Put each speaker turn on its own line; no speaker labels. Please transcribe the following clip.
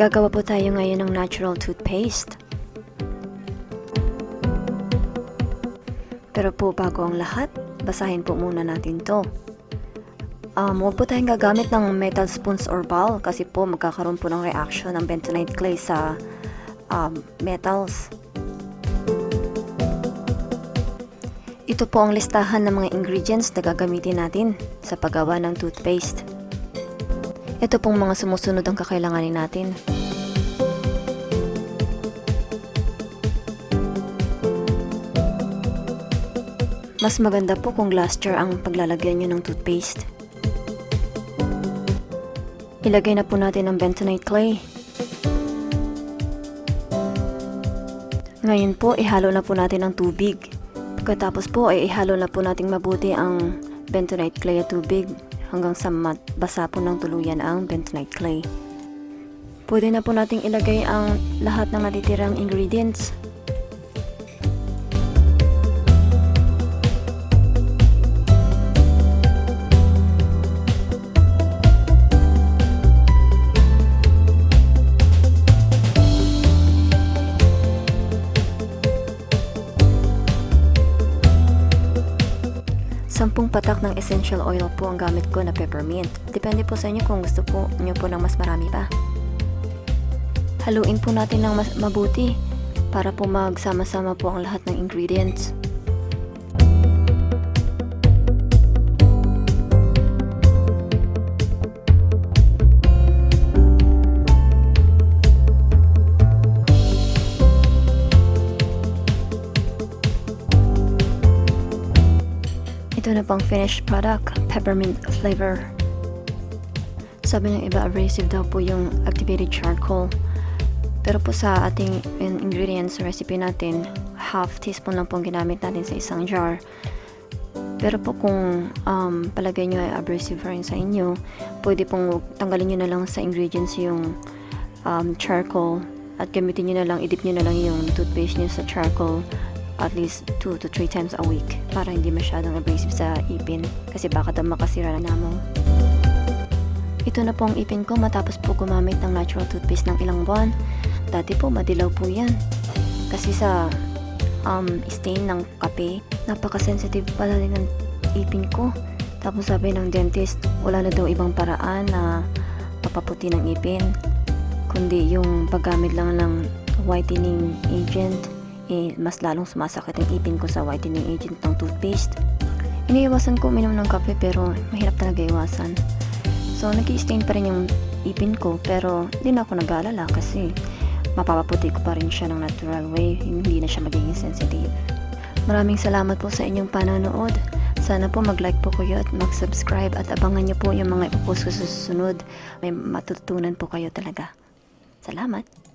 Gagawa po tayo ngayon ng natural toothpaste. Pero po bago ang lahat, basahin po muna natin to. Huwag po tayong gagamit ng metal spoons or bowl kasi po magkakaroon po ng reaction ng bentonite clay sa metals. Ito po ang listahan ng mga ingredients na gagamitin natin sa paggawa ng toothpaste. Ito pong mga sumusunod ang kakailanganin natin. Mas maganda po kung glass jar ang paglalagyan nyo ng toothpaste. Ilagay na po natin ang bentonite clay. Ngayon po, ihalo na po natin ang tubig. Pagkatapos po, ay ihalo na po natin mabuti ang bentonite clay at tubig hanggang sa basa po ng tuluyan ang bentonite clay. Pwede na po nating ilagay ang lahat ng natitirang ingredients. Sampung patak ng essential oil po ang gamit ko na peppermint. Depende po sa inyo kung gusto po nyo po ng mas marami pa. Haluin po natin ng mabuti para po magsama-sama po ang lahat ng ingredients. Ito na pang finished product, peppermint flavor. Sabi ng iba, abrasive daw po yung activated charcoal. Pero po sa ating ingredients recipe natin, half teaspoon lang pong ginamit natin sa isang jar. Pero po kung palagay nyo ay abrasive rin sa inyo, pwede pong tanggalin nyo na lang sa ingredients yung charcoal at gamitin nyo na lang, idip nyo na lang yung toothpaste nyo sa charcoal at least 2 to 3 times a week para hindi masyadong abrasive sa ipin kasi baka daw makasira na namong. Ito na po ang ipin ko matapos po gumamit ng natural toothpaste ng ilang buwan. Dati po madilaw po yan kasi sa stain ng kape. Napaka-sensitive pala din ng ipin ko. Tapos sabi ng dentist, wala na daw ibang paraan na papaputi ng ipin kundi yung paggamit lang ng whitening agent. Mas lalong sumasakit ang ipin ko sa whitening agent ng toothpaste. Iniiwasan ko uminom ng kape pero mahirap talaga iwasan. So nag-i-stain pa rin yung ipin ko pero hindi na ako nag-aalala kasi mapapaputi ko pa rin siya ng natural way, hindi na siya magiging sensitive. Maraming salamat po sa inyong panonood. Sana po mag-like po kayo at mag-subscribe at abangan nyo po yung mga ipopost ko sa susunod. May matutunan po kayo talaga. Salamat!